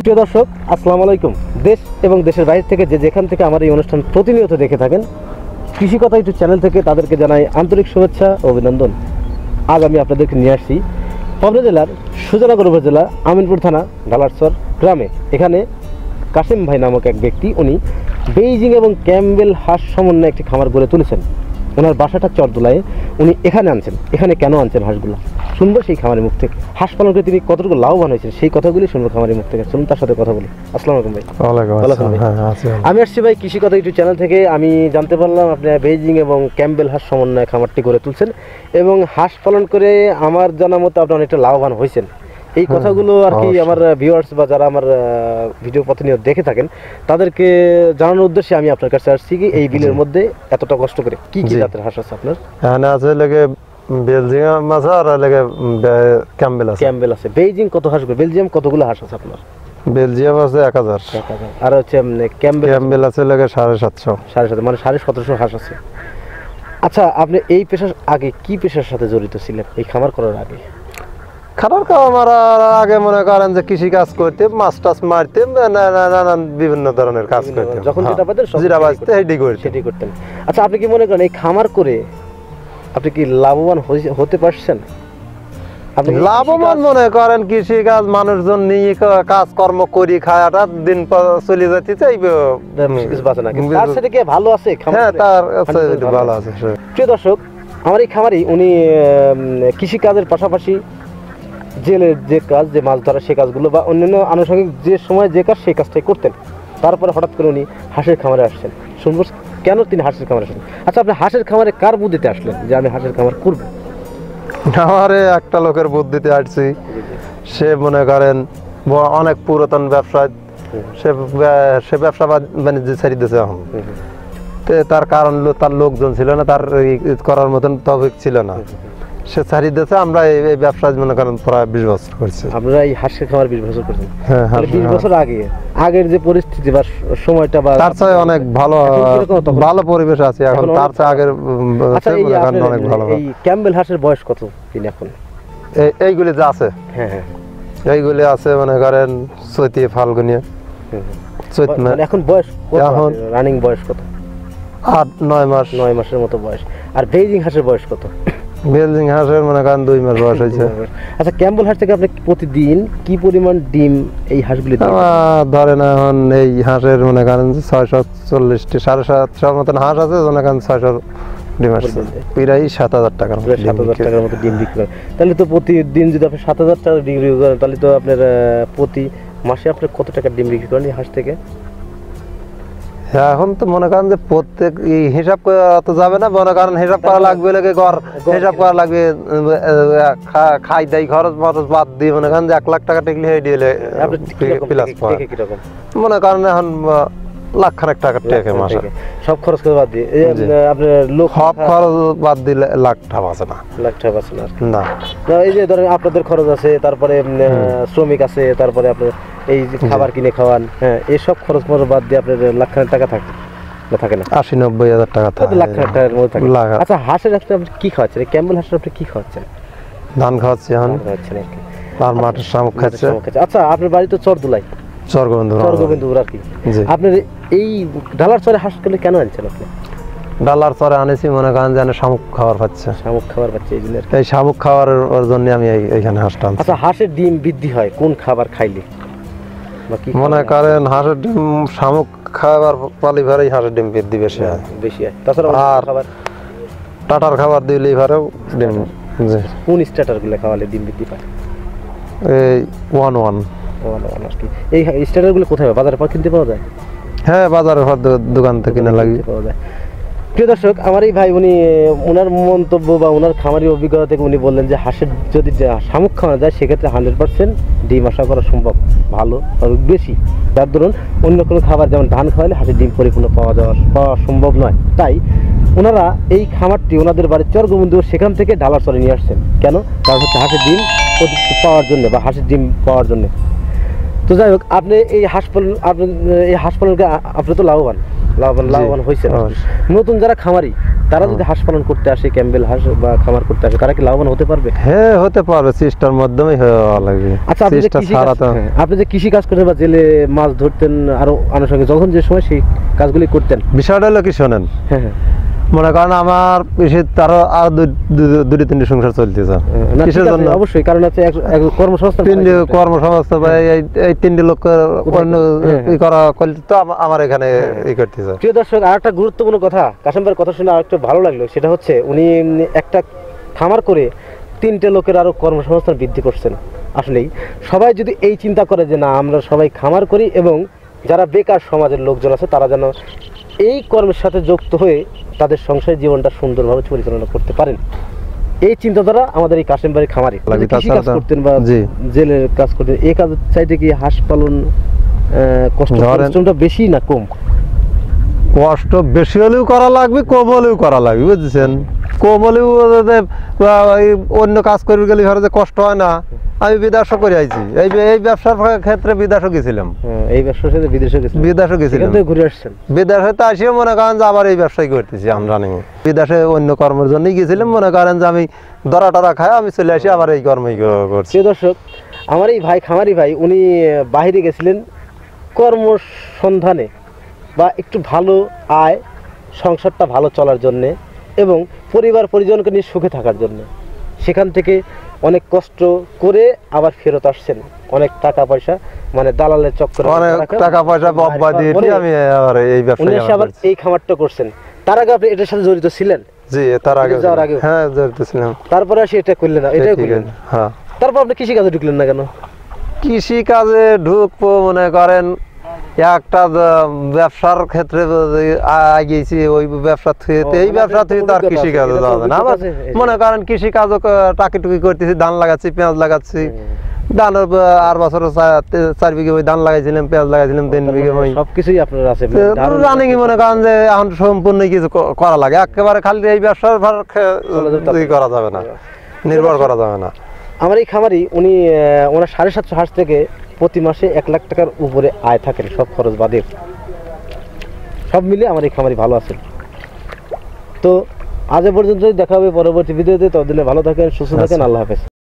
প্রিয় দর্শক, আসসালামু আলাইকুম। দেশ এবং দেশের বাইরে থেকে যেখান থেকে আমার এই অনুষ্ঠান প্রতিনিয়ত দেখে থাকেন, কৃষি কথা ইউটিউব চ্যানেল থেকে তাদেরকে জানাই আন্তরিক শুভেচ্ছা ও অভিনন্দন। আজ আমি আপনাদেরকে নিয়ে আসছি পাবনা জেলার সুজানগর উপজেলা আমিনপুর থানা ডালারচর গ্রামে। এখানে কাসিম ভাই নামক এক ব্যক্তি, উনি বেইজিং এবং ক্যাম্বেল হাঁস সমন্বয়ে একটি খামার গড়ে তুলেছেন। ওনার বাসাটা চরদোলায়, উনি এখানে আনছেন। এখানে কেন আনছেন হাঁসগুলো শুনবো সেই খামারের মুখ থেকে। হাঁস পালন করে তিনি কতটুকু লাভবান হয়েছেন সেই কথাগুলি শুনবো খামারের মুখ থেকে। চলুন তার সাথে কথা বলি। আসসালামু আলাইকুম ভাই। আমি আসছি ভাই কৃষি কথা ইউটিউব চ্যানেল থেকে। আমি জানতে পারলাম আপনি বেইজিং এবং ক্যাম্বেল হাঁস সমন্বয়ে খামারটি গড়ে তুলছেন এবং হাঁস পালন করে আমার জানা মতো আপনি অনেকটা লাভবান হয়েছেন। এই কথাগুলো আর কি আমার ভিউয়ার্স বা যারা আমার ভিডিও প্রতিনিয়ত দেখে থাকেন তাদেরকে জানানোর উদ্দেশ্যে আমি আপনার কাছে আসছি কি এই বিলের মধ্যে এতটা কষ্ট করে কি কি জাতের হাঁস আছে আপনার? এখানে আছে লাগে বেলজিয়াম আছে আর লাগে ক্যাম্বেল আছে। ক্যাম্বেল আছে। বেইজিং কত হাঁস, বেলজিয়াম কতগুলো হাঁস আছে আপনার? বেলজিয়াম আছে 1000 আর হচ্ছে ক্যাম্বেল আছে লাগে 750 750, মানে 1750 হাঁস আছে। আচ্ছা, আপনি এই পেশার আগে কি পেশার সাথে জড়িত ছিলেন এই খামার করার আগে? খাবার খাওয়া মারার আগে মনে করেন যে কৃষি কাজ করতে, মাছ টাছ মারতে, নানান বিভিন্ন ধরনের কাজ করতে, যখন যেটা পাতেন জিরা বাজতে সেটাই করতেন। আচ্ছা, আপনি কি মনে করেন এই খামার করে আপনি কি লাভবান হতে পারছেন? লাভবান মনে করেন কৃষি কাজ মানুষজন নিয়ে কাজকর্ম করি খায়াটা দিন চলে যেতে চাইবে, তার সাথে কি ভালো আছে? হ্যাঁ, তার ভালো আছে। প্রিয় দর্শক, আমার এই খামারি উনি কৃষি কাজের পাশাপাশি জেলের যে কাজ, যে মাছ ধরা সে কাজগুলো বা অন্যান্য আনুষঙ্গিক যে সময় যে কাজ সেই কাজটাই করতেন। তারপরে হঠাৎ করে উনি হাঁসের খামারে আসছেন। শুনবো কেন তিনি হাঁসের খামারে আসছেন। আচ্ছা, আপনি হাঁসের খামারে কার বুদ্ধিতে আসলেন যে আমি হাঁসের খামার করব? আমারে একটা লোকের বুদ্ধিতে আসছি। সে মনে করেন অনেক পুরাতন ব্যবসায়, সে ব্যবসা বাণিজ্য ছেড়ে দিয়েছে এখন। তার কারণ তার লোকজন ছিল না, তার করার মতন তৌফিক ছিল না, সে ছাড়িয়ে দিয়েছে। আমরা এই ব্যবসা মনে করেন প্রায় 20 বছর করছি। আপনারা এই হাঁসের খামার 20 বছর করছেন? হ্যাঁ, 20 বছর আগে আগের যে পরিস্থিতি বা সময়টা বা তার চেয়ে অনেক ভালো পরিবেশ আছে এখন, তার চেয়ে আগের অনেক ভালো। এই ক্যাম্বেল হাঁসের বয়স কত দিন এখন? এইগুলি যে আছে, হ্যাঁ হ্যাঁ, এইগুলি আছে মনে করেন চৈতি ফাল্গুনিয়া। মানে এখন বয়স কত? এখন রানিং বয়স কত? 8-9 মাস। 9 মাসের মতো বয়স। আর বেইজিং হাঁসের বয়স কত? বেইজিং হাঁসের মনে করেন 2 মাস বয়স হয়েছে। আচ্ছা, ক্যাম্বেল হাঁস থেকে আপনি প্রতিদিন কি পরিমাণ ডিম এই হাঁসগুলি ধরেন? এখন এই হাঁসের মনে করেন 640টি 750 মতন হাঁস আছে, মনে করেন 600 ডিম আসছে, প্রায় 7000 টাকার মতো। 7000 টাকার মতো ডিম বিক্রি করেন। তাহলে তো প্রতিদিন যদি আপনি 7000 টাকা ডিম বিক্রি করেন তাহলে তো আপনার প্রতি মাসে আপনি কত টাকার ডিম বিক্রি করেন এই হাঁস থেকে? এখন তো মনে করেন যে প্রত্যেক হিসাব করা তো যাবে না, মনে করেন হিসাব করা লাগবে, হিসাব করা লাগবে, খাই দাই খরচ মরচ বাদ দিয়ে মনে করেন যে 1 লাখ টাকা টেকলে প্লাস মনে করেন এখন 1 লাখ খানেক টাকার টেকে মাসে সব খরচ করে বাদ দিয়ে আপনার লোক সব খরচ বাদ দিলে 1 লাখ টাকা আছে না। 1 লাখ টাকা আছে না? না, এই যে ধরেন আপনাদের খরচ আছে, তারপরে শ্রমিক আছে, তারপরে আপনার এই খাবার কিনে খাওয়ান, হ্যাঁ, এইসব খরচ বাদ দিয়ে আপনার 1 লাখ খানেক টাকা থাকে না? থাকে না? 80-90 হাজার টাকা থাকে। 1 লাখ খানেক টাকার মধ্যে থাকে। আচ্ছা, হাঁসের আপনি কি খাওয়াচ্ছেন? ক্যাম্বেল হাঁসের আপনি কি খাওয়াচ্ছেন? ধান খাওয়াচ্ছি এখন, আর মাঠের শামুক খাচ্ছে। আচ্ছা, আপনার বাড়ি তো চরদোলাই, চরগোবিন্দপুর আর কি। আপনার এই ডালার চরে হাঁসগুলো কেন আনছেন আপনি? ডালার চরে আনেছি মনে করেন যেন শামুক খাবার পাচ্ছে। শামুক খাবার পাচ্ছে এই জন্য, এই শামুক খাওয়ার জন্য আমি এইখানে হাঁসটা আনছি। আচ্ছা, হাঁসের ডিম বৃদ্ধি হয় কোন খাবার খাইলে? মনে করেন হাঁসের ডিম শামুক খাবার পালি ভারেই হাঁসের ডিম বৃদ্ধি বেশি হয়। তাছাড়া আর টাটার খাবার দিলে ভারেও ডিম। কোন স্টার্টার গুলো খাওয়ালে ডিম বৃদ্ধি পায়? এই 1-1 এই স্টার্টার গুলো কোথায় বাজারে কিনতে পাওয়া যায়? হ্যাঁ, বাজারে দোকান থেকে কিনে লাগিয়ে পাওয়া যায়। প্রিয় দর্শক, আমার এই ভাই উনি ওনার মন্তব্য বা ওনার খামারি অভিজ্ঞতা থেকে উনি বললেন যে হাঁসের যদি শামুক খাওয়ানো যায় সেক্ষেত্রে 100% ডিম আশা করা সম্ভব, ভালো বেশি। যার ধরুন অন্য কোনো খাবার যেমন ধান খাওয়ালে হাঁসের ডিম পরিপূর্ণ পাওয়া সম্ভব নয়। তাই ওনারা এই খামারটি ওনাদের বাড়ির চরগোবিন্দপুর সেখান থেকে ডালার চরে নিয়ে আসছেন। কেন? কারণ হচ্ছে হাঁসের ডিম পাওয়ার জন্য বা হাঁসের ডিম পাওয়ার জন্য। তো যাই হোক, আপনি এই হাঁস পালনকে আপনি তো লাভবান হয়েছেন। নতুন যারা খামারি তারা যদি হাঁস পালন করতে আসে, ক্যাম্বেল হাঁস বা খামার করতে আসে, তারা কি লাভবান হতে পারবে? হ্যাঁ হতে পারবে, চেষ্টার মাধ্যমেই হওয়া লাগবে। আচ্ছা, আপনি যে চেষ্টা কৃষি ছাড়া কাজ, তো আপনি যে কৃষি কাজ করতেন বা জেলে মাছ ধরতেন আরো আনুষঙ্গিক, যখন যে সময় সেই কাজগুলি করতেন, বিষয়টা হলো কি শোনেন, হ্যাঁ হ্যাঁ, মনে করেন আমার তারও আর দুটি তিনটি সংসার চলতেছে। না, ঠিক কিসের আছে, জন্য? অবশ্যই, কারণ হচ্ছে কর্মসংস্থান তিনটি কর্মসংস্থান বা এই তিনটি লোক অন্য ই করা করলে তো আমার এখানে ই করতেছে। প্রিয় দর্শক, আর একটা গুরুত্বপূর্ণ কথা, কাশেম ভাইয়ের কথা শুনে আর একটু ভালো লাগলো, সেটা হচ্ছে উনি একটা খামার করে তিনটে লোকের আরো কর্মসংস্থান বৃদ্ধি করছেন। আসলেই সবাই যদি এই চিন্তা করে যে না, আমরা সবাই খামার করি এবং যারা বেকার সমাজের লোকজন আছে তারা যেন এই কর্মের সাথে যুক্ত হয়ে তাদের সংসারের জীবনটা সুন্দরভাবে পরিচালনা করতে পারেন, এই চিন্তাধারা আমাদের এই কাশেম ভাইয়ের খামারে। কৃষি কাজ করতেন বা জেলের কাজ করতেন, এই কাজ চাইতে কি হাঁস পালন কষ্টটা বেশি না কম? কষ্ট বেশি হলেও করা লাগবে, কম হলেও করা লাগবে, বুঝছেন? কম হলেও অন্য কাজ করে গেলে ধরো যে কষ্ট হয় না। আমি বিদেশও করে আইছি, এই ব্যবসার ক্ষেত্রে বিদেশও গেছিলাম, এই ব্যবসার সাথে বিদেশও গেছিলাম, ঘুরে আসছেন। বিদেশে তো আসিও মনে করেন যে আবার এই ব্যবসায় করতেছি আমরা, বিদেশে অন্য কর্মের জন্যই গেছিলাম, মনে করেন যে আমি ধরা টরা খাই আমি চলে আসি আবার এই কর্মই করছি। দর্শক, আমার এই ভাই, খামারি ভাই, উনি বাইরে গেছিলেন কর্মসন্ধানে বা একটু ভালো আয়, সংসারটা ভালো চলার জন্যে এবং পরিবার পরিজনকে নিয়ে সুখে থাকার জন্য। সেখান থেকে অনেক কষ্ট করে আবার ফেরত আসছেন, অনেক টাকা পয়সা মানে দালালের চক্করে অনেক টাকা পয়সা বব্বা দিয়ে আমি আবার এই ব্যবসায় আবার এই খামারটা করছেন। তার আগে আপনি এটার সাথে জড়িত ছিলেন? জি, তার আগে যাওয়ার আগে হ্যাঁ জড়িত ছিলাম। তারপরে আসি এটা করলেন না, এটাই করলেন। হ্যাঁ, তারপর আপনি কৃষি কাজে ঢুকলেন না কেন? কৃষি কাজে ঢুকবো মনে করেন একটা ব্যবসার ক্ষেত্রে আগিয়েছি, ওই ব্যবসা থেকে এই ব্যবসা থেকে তার কৃষি কাজে যাওয়া যায় না। আবার মনে করেন কৃষি কাজও টাকি টুকি করতেছি, ধান লাগাচ্ছি, পেঁয়াজ লাগাচ্ছি। ধান আর বছর 4 বিঘে ওই ধান লাগাইছিলাম, পেঁয়াজ লাগাইছিলাম 3 বিঘে ওই সবকিছুই আপনার আছে। জানি কি মনে করেন যে এখন সম্পূর্ণ কিছু করা লাগে, একেবারে খালি এই ব্যবসার করা যাবে না, নির্ভর করা যাবে না। আমার এই খামারি উনি ওনার 750 হাঁস থেকে প্রতি মাসে 1 লাখ টাকার উপরে আয় থাকেন, সব খরচ বাদে। সব মিলে আমার এই খামারি ভালো আছেন। তো আজ পর্যন্ত দেখা হবে পরবর্তী ভিডিওতে, ততদিনে ভালো থাকেন, সুস্থ থাকেন, আল্লাহ হাফেজ।